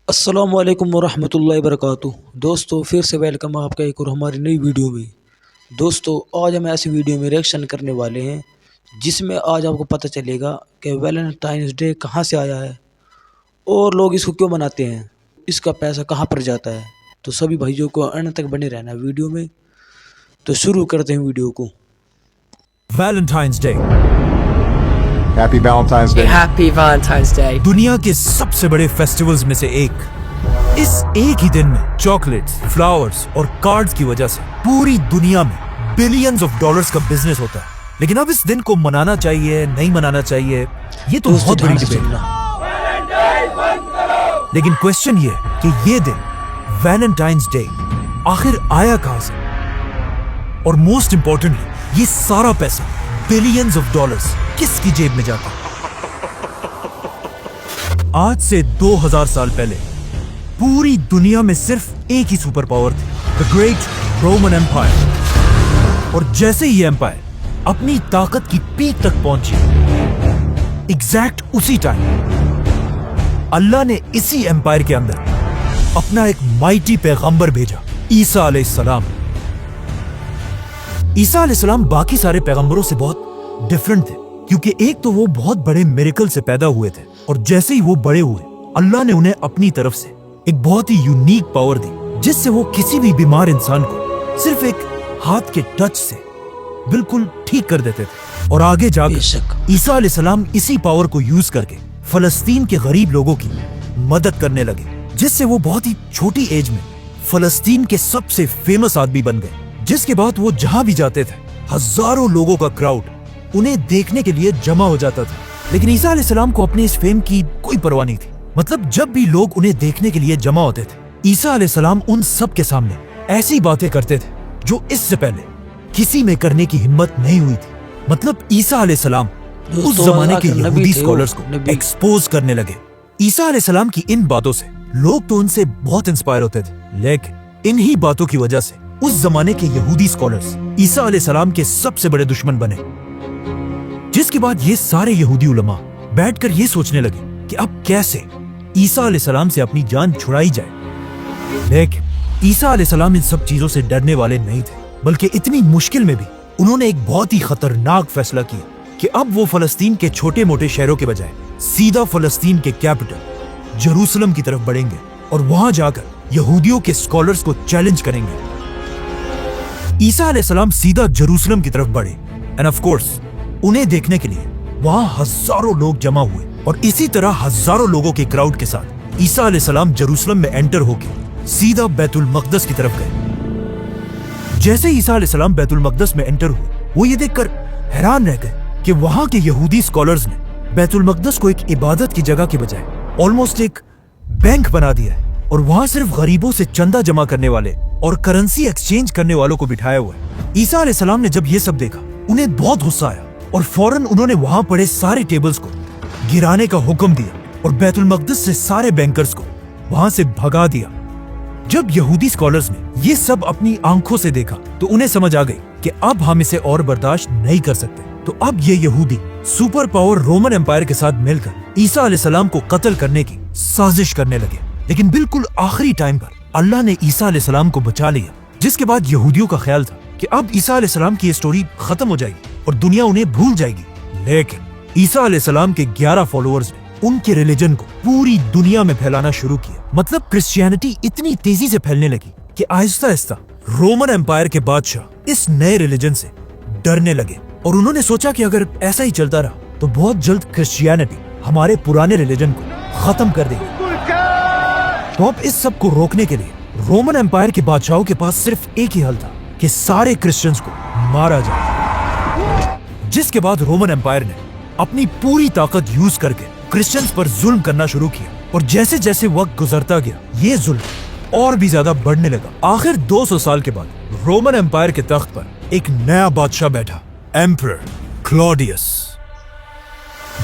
अस्सलामु अलैकुम वरहमतुल्लाहि वबरकातुहू। दोस्तों फिर से वेलकम आपका एक और हमारी नई वीडियो में। दोस्तों आज हम ऐसी वीडियो में रिएक्शन करने वाले हैं जिसमें आज आपको पता चलेगा कि वैलेंटाइंस डे कहाँ से आया है और लोग इसको क्यों मनाते हैं, इसका पैसा कहाँ पर जाता है। तो सभी भाइयों को अंत तक बने रहना वीडियो में। तो शुरू करते हैं वीडियो को। Valentine's day. Happy Valentine's Day. Happy Valentine's Day. दुनिया के सबसे बड़े फेस्टिवल्स में से एक। इस एक ही दिन में चॉकलेट्स, फ्लावर्स और कार्ड्स की वजह से पूरी दुनिया में बिलियंस ऑफ डॉलर्स का बिजनेस होता है। लेकिन अब इस दिन को मनाना चाहिए नहीं मनाना चाहिए, ये तो बहुत बड़ी डिबेट है। लेकिन क्वेश्चन ये है कि ये दिन वैलेंटाइंस डे आखिर आया कहां से, और मोस्ट इंपॉर्टेंटली ये सारा पैसा बिलियंस ऑफ डॉलर्स किसकी जेब में जाता है। आज से 2000 साल पहले पूरी दुनिया में सिर्फ एक ही सुपर पावर थी, द ग्रेट रोमन एम्पायर। और जैसे ही एम्पायर अपनी ताकत की पीक तक पहुंची, एग्जैक्ट उसी टाइम अल्लाह ने इसी एम्पायर के अंदर अपना एक माइटी पैगंबर भेजा, ईसा अलैहिस्सलाम। ईसा अलैहिस्सलाम बाकी सारे पैगंबरों से बहुत डिफरेंट थे, क्योंकि एक तो वो बहुत बड़े मिरेकल से पैदा हुए थे, और जैसे ही वो बड़े हुए अल्लाह ने उन्हें अपनी तरफ से एक बहुत ही यूनिक पावर दी, जिससे वो किसी भी बीमार इंसान को सिर्फ एक हाथ के टच से बिल्कुल ठीक कर देते थे। और आगे जाकर ईसा अलैहिस्सलाम इसी पावर को यूज करके फलस्तीन के गरीब लोगों की मदद करने लगे, जिससे वो बहुत ही छोटी एज में फलस्तीन के सबसे फेमस आदमी बन गए। जिसके बाद वो जहां भी जाते थे हजारों लोगों का क्राउड उन्हें देखने के लिए जमा हो जाता था। लेकिन ईसा अलैहिस्सलाम को अपने इस फेम की कोई परवाह नहीं थी। मतलब जब भी लोग उन्हें देखने के लिए जमा होते थे, ईसा अलैहिस्सलाम उन सब के सामने ऐसी बातें करते थे जो इससे पहले किसी में करने की हिम्मत नहीं हुई थी। मतलब ईसा अलैहिस्सलाम उस जमाने के यहूदी स्कॉलर्स को एक्सपोज करने लगे। ईसा अलैहिस्सलाम की इन बातों से लोग तो उनसे बहुत इंस्पायर होते थे, लेकिन इन्हीं बातों की वजह से उस जमाने के यहूदी स्कॉलर्स ईसा अलैहिस्सलाम के सबसे बड़े दुश्मन बने। जिसके बाद ये सारे यहूदी उलमा बैठकर ये सोचने लगे कि अब कैसे ईसा अलैहिस्सलाम से अपनी जान छुड़ाई जाए। लेकिन ईसा अलैहिस्सलाम इन सब चीजों से डरने वाले नहीं थे, बल्कि इतनी मुश्किल में भी उन्होंने एक बहुत ही खतरनाक फैसला किया कि अब वो फलस्तीन के छोटे मोटे शहरों के बजाय सीधा फलस्तीन के कैपिटल जेरूसलम की तरफ बढ़ेंगे और वहां जाकर यहूदियों के स्कॉलर्स को चैलेंज करेंगे। ईसा अलैहिस्सलाम सीधा जेरूसलम की तरफ बढ़े, एंड ऑफ कोर्स उन्हें देखने के लिए वहां हजारों लोग जमा हुए। और इसी तरह हजारों लोगों के क्राउड के साथ ईसा अलैहिस्सलाम जेरूसलम में एंटर होकर सीधा बैतुल मक़दस की तरफ गए। जैसे ईसा अलैहिस्सलाम बैतुल मक़दस में एंटर हुए, वो ये देखकर हैरान रह गए कि वहां के यहूदी स्कॉलर्स ने बैतुल मक़दस को एक इबादत की जगह के बजाय ऑलमोस्ट एक बैंक बना दिया है, और वहां सिर्फ गरीबों से चंदा जमा करने वाले और करेंसी एक्सचेंज करने वालों को बिठाया हुआ है। ईसा अलैहिस्सलाम ने जब ये सब देखा, उन्हें बहुत गुस्सा आया और फौरन उन्होंने वहां पड़े सारे टेबल्स को गिराने का हुक्म दिया और बैतुल मक़दस से सारे बैंकर्स को वहां से भगा दिया। जब यहूदी स्कॉलर्स ने ये सब अपनी आंखों से देखा तो उन्हें समझ आ गई कि अब हम इसे और बर्दाश्त नहीं कर सकते। तो अब ये यहूदी सुपर पावर रोमन एम्पायर के साथ मिलकर ईसा अलैहिस्सलाम को कत्ल करने की साजिश करने लगे। लेकिन बिल्कुल आखिरी टाइम पर अल्लाह ने ईसा अलैहिस्सलाम को बचा लिया, जिसके बाद यहूदियों का ख्याल था कि अब ईसा अलैहिस्सलाम की ये स्टोरी खत्म हो जाएगी और दुनिया उन्हें भूल जाएगी। लेकिन ईसा अलैहिस्सलाम के 11 फॉलोअर्स ने उनके रिलीजन को पूरी दुनिया में फैलाना शुरू किया। मतलब क्रिश्चियनिटी इतनी तेजी से फैलने लगी कि आहिस्ता आहिस्ता रोमन एम्पायर के बादशाह इस नए रिलीजन से डरने लगे, और उन्होंने सोचा कि अगर ऐसा ही चलता रहा तो बहुत जल्द क्रिश्चियनिटी हमारे पुराने रिलीजन को खत्म कर देगी। तो अब इस सब को रोकने के लिए रोमन एम्पायर के बादशाहों के पास सिर्फ एक ही हल था कि सारे क्रिश्चियंस को मारा जाए। जिसके बाद रोमन एम्पायर ने अपनी पूरी ताकत यूज करके क्रिश्चियंस पर जुल्म करना शुरू किया, और जैसे जैसे वक्त गुजरता गया ये जुल्म और भी ज्यादा बढ़ने लगा। आखिर 200 साल के बाद रोमन एम्पायर के तख्त पर एक नया बादशाह बैठा, एम्परर क्लॉडियस।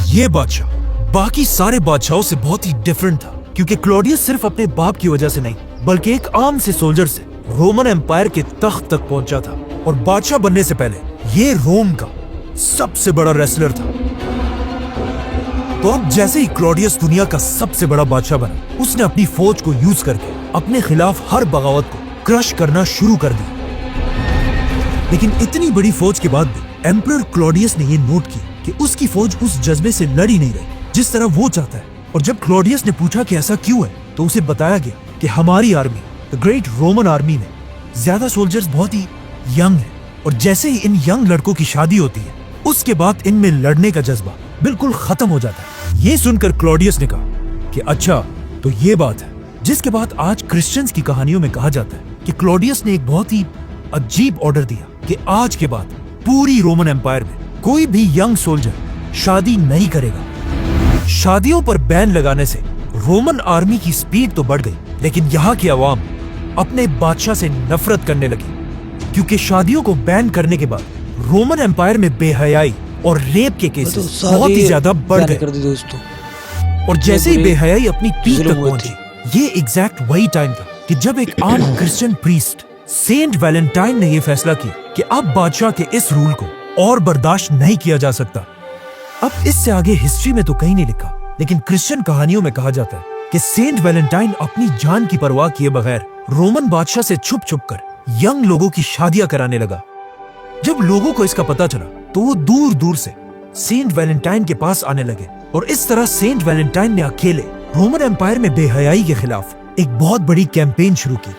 ये बादशाह बाकी सारे बादशाहों से बहुत ही डिफरेंट था, क्योंकि क्लॉडियस सिर्फ अपने बाप की वजह से नहीं बल्कि एक आम से सोल्जर से रोमन एम्पायर के तख्त तक पहुंचा था, और बादशाह बनने से पहले ये रोम का सबसे बड़ा रेसलर था। तो अब जैसे ही क्लॉडियस दुनिया का सबसे बड़ा बादशाह बना, उसने अपनी फौज को यूज करके अपने खिलाफ हर बगावत को क्रश करना शुरू कर दिया। लेकिन इतनी बड़ी फौज के बाद भी एम्परर क्लॉडियस ने यह नोट किया कि उसकी फौज उस जज्बे से लड़ ही नहीं रही जिस तरह वो चाहता है। और जब क्लॉडियस ने पूछा कि ऐसा क्यों है, तो उसे बताया गया कि हमारी army, the great Roman army में ज्यादा सोल्जर्स बहुत ही यंग हैं, और जैसे ही इन यंग लड़कों की शादी होती है, उसके बाद इनमें लड़ने का जज्बा बिल्कुल खत्म हो जाता है। ये सुनकर क्लॉडियस ने कहा कि अच्छा, तो ये बात है। जिसके बाद आज क्रिश्चियंस की कहानियों में कहा जाता है कि क्लॉडियस ने एक बहुत ही अजीब ऑर्डर दिया कि आज के बाद पूरी रोमन एम्पायर में कोई भी यंग सोल्जर शादी नहीं करेगा। शादियों पर बैन लगाने से रोमन आर्मी की स्पीड तो बढ़ गई, लेकिन यहाँ की आवाम अपने बादशाह से नफरत करने लगी, क्योंकि शादियों को बैन करने के बाद रोमन एम्पायर में बेहयाई और रेप के केसेस बहुत ही ज्यादा बढ़ गए दोस्तों। और जैसे ही बेहयाई अपनी पीक जुल्म तक हुए पहुंची, ये एग्जैक्ट वही टाइम था कि जब एक आम क्रिश्चियन प्रीस्ट सेंट वैलेंटाइन ने यह फैसला किया कि अब बादशाह के इस रूल को और बर्दाश्त नहीं किया जा सकता। अब इससे आगे हिस्ट्री में तो कहीं नहीं लिखा, लेकिन क्रिश्चियन कहानियों में कहा जाता है कि सेंट वैलेंटाइन अपनी जान की परवाह किए बगैर रोमन बादशाह से छुप छुप कर यंग लोगों की शादियां कराने लगा। जब लोगों को इसका पता चला, तो वो दूर दूर से सेंट वैलेंटाइन के पास आने लगे, और इस तरह सेंट वैलेंटाइन ने अकेले रोमन एम्पायर में बेहयाई के खिलाफ एक बहुत बड़ी कैंपेन शुरू की।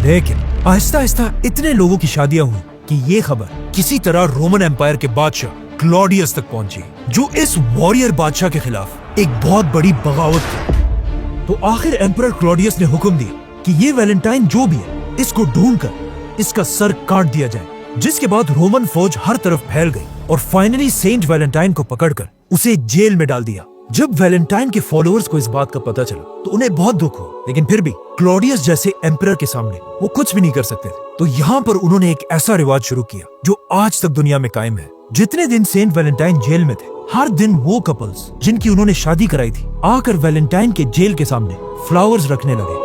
लेकिन आहिस्ता आहिस्ता इतने लोगों की शादियां हुई कि ये खबर किसी तरह रोमन एम्पायर के बादशाह क्लॉडियस तक पहुंची, जो इस वॉरियर बादशाह के खिलाफ एक बहुत बड़ी बगावत थी। तो आखिर एम्परर क्लॉडियस ने हुक्म दिया कि ये वैलेंटाइन जो भी है, इसको ढूंढकर इसका सर काट दिया जाए। जिसके बाद रोमन फौज हर तरफ फैल गई और फाइनली सेंट वैलेंटाइन को पकड़कर उसे जेल में डाल दिया। जब वैलेंटाइन के फॉलोअर्स को इस बात का पता चला, तो उन्हें बहुत दुख हुआ, लेकिन फिर भी क्लॉडियस जैसे एम्परर के सामने वो कुछ भी नहीं कर सकते थे। तो यहाँ पर उन्होंने एक ऐसा रिवाज शुरू किया जो आज तक दुनिया में कायम है। जितने दिन सेंट वैलेंटाइन जेल में थे, हर दिन वो कपल्स जिनकी उन्होंने शादी कराई थी, आकर वैलेंटाइन के जेल के सामने फ्लावर्स रखने लगे।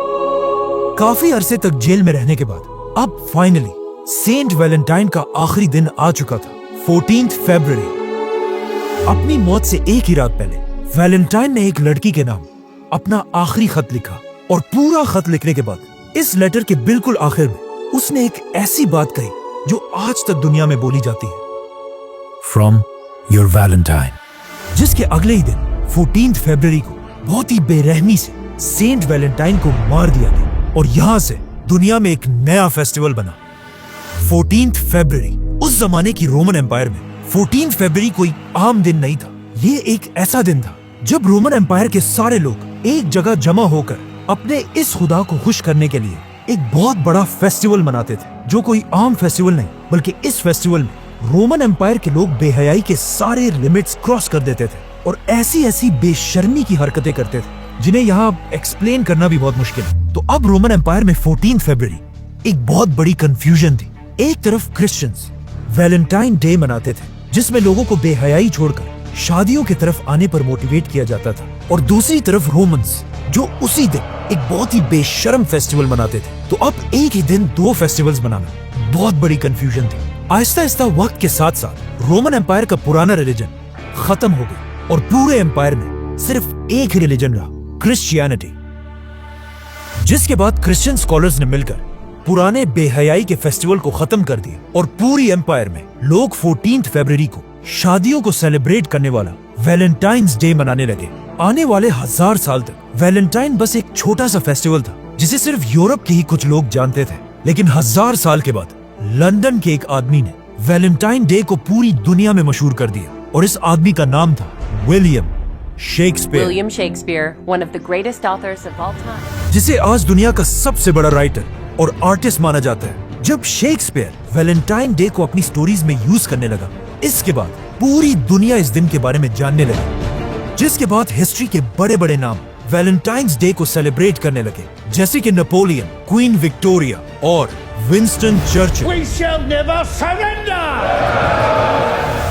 काफी अरसे तक जेल में रहने के बाद अब फाइनली सेंट वैलेंटाइन का आखिरी दिन आ चुका था, 14 फरवरी। अपनी मौत से एक ही रात पहले वैलेंटाइन ने एक लड़की के नाम अपना आखिरी खत लिखा, और पूरा खत लिखने के बाद इस लेटर के बिल्कुल आखिर में उसने एक ऐसी बात कही जो आज तक दुनिया में बोली जाती है, फ्रॉम योर वैलेंटाइन। जिसके अगले ही दिन 14 फरवरी को बहुत ही बेरहमी से सेंट वैलेंटाइन को मार दिया गया, और यहां से दुनिया में एक नया फेस्टिवल बना। 14 फरवरी उस जमाने की रोमन एम्पायर में 14 फरवरी कोई आम दिन नहीं था। ये एक ऐसा दिन था जब रोमन एम्पायर के सारे लोग एक जगह जमा होकर अपने इस खुदा को खुश करने के लिए एक बहुत बड़ा फेस्टिवल मनाते थे, जो कोई आम फेस्टिवल नहीं, बल्कि इस फेस्टिवल में रोमन एम्पायर के लोग बेहयाई के सारे लिमिट्स क्रॉस कर देते थे और ऐसी ऐसी बेशर्मी की हरकतें करते थे जिन्हें यहाँ एक्सप्लेन करना भी बहुत मुश्किल है। तो अब रोमन एम्पायर में 14 फरवरी एक बहुत बड़ी कंफ्यूजन थी। एक तरफ क्रिश्चियंस वैलेंटाइन डे मनाते थे, जिसमें लोगों को बेहयाई छोड़कर शादियों की तरफ आने पर मोटिवेट किया जाता था, और दूसरी तरफ रोमन्स जो उसी दिन एक बहुत ही बेशर्म फेस्टिवल मनाते थे। तो अब एक ही दिन दो फेस्टिवल्स मनाना बहुत बड़ी कंफ्यूजन थी। आहिस्ता आहिस्ता वक्त के साथ साथ रोमन एम्पायर का पुराना रिलीजन खत्म हो गया और पूरे एम्पायर में सिर्फ एक ही रिलीजन रहा, क्रिश्चियनिटी। जिसके बाद क्रिश्चियन स्कॉलर्स ने मिलकर पुराने बेहयाई के फेस्टिवल को खत्म कर दिया और पूरी एम्पायर में लोग 14 फरवरी को शादियों को सेलिब्रेट करने वाला वैलेंटाइन्स डे मनाने लगे। आने वाले 1000 साल तक वैलेंटाइन बस एक छोटा सा फेस्टिवल था जिसे सिर्फ यूरोप के ही कुछ लोग जानते थे, लेकिन 1000 साल के बाद लंदन के एक आदमी ने वैलेंटाइन डे को पूरी दुनिया में मशहूर कर दिया, और इस आदमी का नाम था William Shakespeare. William Shakespeare, one of the greatest authors of all time. जिसे आज दुनिया का सबसे बड़ा राइटर और आर्टिस्ट माना जाता है। जब शेक्सपियर वैलेंटाइन डे को अपनी स्टोरीज में यूज करने लगा, इसके बाद पूरी दुनिया इस दिन के बारे में जानने लगी, जिसके बाद हिस्ट्री के बड़े बड़े नाम वैलेंटाइन्स डे को सेलिब्रेट करने लगे, जैसे कि नेपोलियन, क्वीन विक्टोरिया और Winston Churchill. We shall never surrender!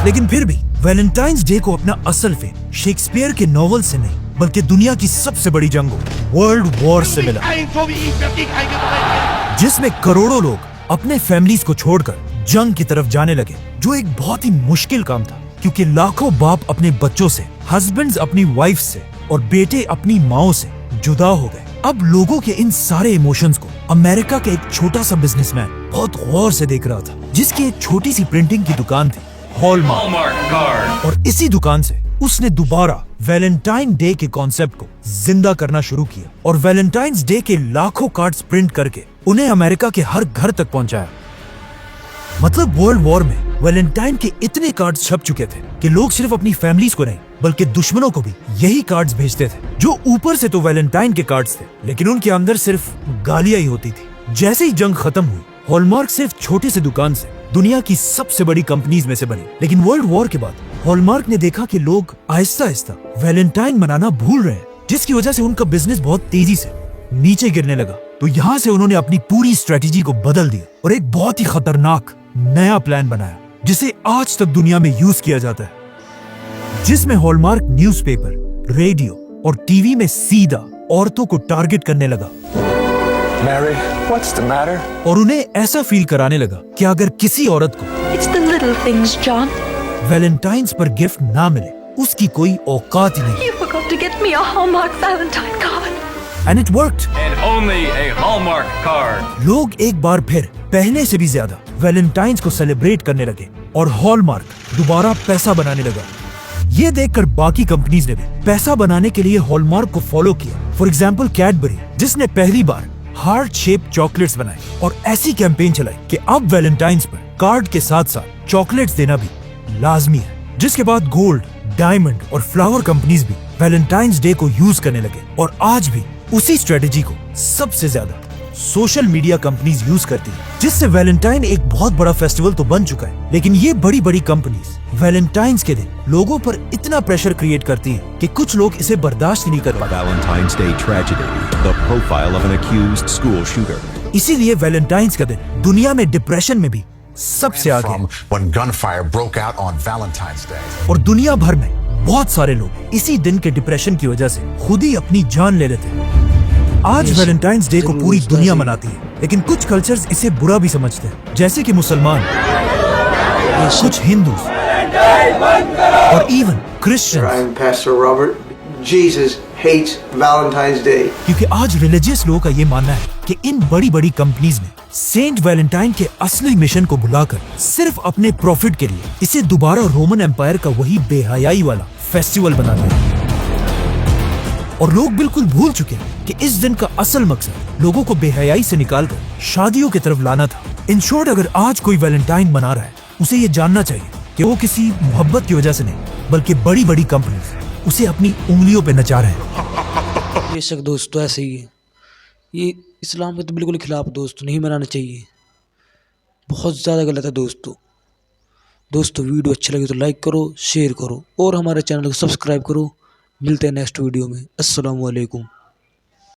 लेकिन फिर भी वैलेंटाइन्स डे को अपना असल फेम शेक्सपियर के नॉवल से नहीं, बल्कि दुनिया की सबसे बड़ी जंगों वर्ल्ड वॉर से मिला, जिसमें करोड़ों लोग अपने फैमिलीज को छोड़कर जंग की तरफ जाने लगे, जो एक बहुत ही मुश्किल काम था। क्योंकि लाखों बाप अपने बच्चों से, हस्बैंड्स अपनी वाइफ से और बेटे अपनी माओ से जुदा हो गए। अब लोगों के इन सारे इमोशंस को अमेरिका के एक छोटा सा बिजनेसमैन बहुत गौर से देख रहा था, जिसकी एक छोटी सी प्रिंटिंग की दुकान थी, हॉलमार्क। और इसी दुकान से उसने दोबारा वैलेंटाइन डे के कॉन्सेप्ट को जिंदा करना शुरू किया और वैलेंटाइंस डे के लाखों कार्ड्स प्रिंट करके उन्हें अमेरिका के हर घर तक पहुंचाया। मतलब वर्ल्ड वॉर में वैलेंटाइन के इतने कार्ड्स छप चुके थे कि लोग सिर्फ अपनी फैमिलीज को नहीं बल्कि दुश्मनों को भी यही कार्ड्स भेजते थे, जो ऊपर से तो वैलेंटाइन के कार्ड्स थे लेकिन उनके अंदर सिर्फ गालियां ही होती थी। जैसे ही जंग खत्म हुई, हॉलमार्क सिर्फ छोटी सी दुकान से दुनिया की सबसे बड़ी कंपनीज में से बनी। लेकिन वर्ल्ड वॉर के बाद हॉलमार्क ने देखा कि लोग आहिस्ता आहिस्ता वैलेंटाइन मनाना भूल रहे हैं, जिसकी वजह से उनका बिजनेस बहुत तेजी से नीचे गिरने लगा। तो यहाँ से उन्होंने अपनी पूरी स्ट्रेटेजी को बदल दिया और एक बहुत ही खतरनाक नया प्लान बनाया, जिसे आज तक दुनिया में यूज किया जाता है, जिसमें हॉलमार्क न्यूज़पेपर, रेडियो और टीवी में सीधा औरतों को टारगेट करने लगा। Mary, what's the matter? और उन्हें ऐसा फील कराने लगा कि अगर किसी औरत को It's the little things, John. Valentine's पर गिफ्ट ना मिले, उसकी कोई औकात ही नहीं। You forgot to get me a Hallmark Valentine card. And it worked. And only a Hallmark card. लोग एक बार फिर पहले से भी ज्यादा वैलेंटाइंस को सेलिब्रेट करने लगे और हॉलमार्क दोबारा पैसा बनाने लगा। ये देखकर बाकी कंपनीज ने भी पैसा बनाने के लिए हॉलमार्क को फॉलो किया। फॉर एग्जाम्पल कैडबरी, जिसने पहली बार हार्ट शेप चॉकलेट्स बनाए और ऐसी कैंपेन चलाई कि अब वैलेंटाइंस पर कार्ड के साथ साथ चॉकलेट्स देना भी लाजमी है। जिसके बाद गोल्ड, डायमंड और फ्लावर कंपनीज भी वैलेंटाइंस डे को यूज करने लगे और आज भी उसी स्ट्रेटेजी को सबसे ज्यादा सोशल मीडिया कंपनीज यूज करती है, जिससे वैलेंटाइन एक बहुत बड़ा फेस्टिवल तो बन चुका है। लेकिन ये बड़ी बड़ी कंपनीज वैलेंटाइंस के दिन लोगों पर इतना प्रेशर क्रिएट करती है कि कुछ लोग इसे बर्दाश्त ही नहीं कर पाते। Valentine's Day tragedy, the profile of an accused school shooter. इसीलिए वैलेंटाइंस का दिन दुनिया में डिप्रेशन में भी सबसे आगे है। When gunfire broke out on Valentine's Day. और दुनिया भर में बहुत सारे लोग इसी दिन के डिप्रेशन की वजह से खुद ही अपनी जान ले लेते हैं। आज वैलेंटाइंस डे को पूरी दुनिया मनाती है, लेकिन कुछ कल्चर्स इसे बुरा भी समझते हैं, जैसे कि मुसलमान, कुछ हिंदू और even Christians. I'm Pastor Robert. Jesus hates Valentine's Day. क्योंकि आज रिलीजियस लोगों का ये मानना है कि इन बड़ी बड़ी कंपनीज ने सेंट वैलेंटाइन के असली मिशन को भुलाकर सिर्फ अपने प्रॉफिट के लिए इसे दोबारा रोमन एम्पायर का वही बेहयाई वाला फेस्टिवल बना दिया। और लोग बिल्कुल भूल चुके हैं कि इस दिन का असल मकसद लोगों को बेहयाई से निकालकर शादियों की तरफ लाना था। इन शॉर्ट, अगर आज कोई वैलेंटाइन मना रहा है, उसे ये जानना चाहिए कि वो किसी मोहब्बत की वजह से नहीं, बल्कि बड़ी बड़ी कंपनीज उसे अपनी उंगलियों पे नचा रहे हैं। बेशक दोस्तों, ऐसे ही है। ये इस्लाम के तो बिल्कुल खिलाफ दोस्तों, नहीं मनाना चाहिए, बहुत ज़्यादा गलत है दोस्तों। वीडियो अच्छी लगी तो लाइक करो, शेयर करो और हमारे चैनल को सब्सक्राइब करो। मिलते हैं नेक्स्ट वीडियो में। अस्सलाम वालेकुम।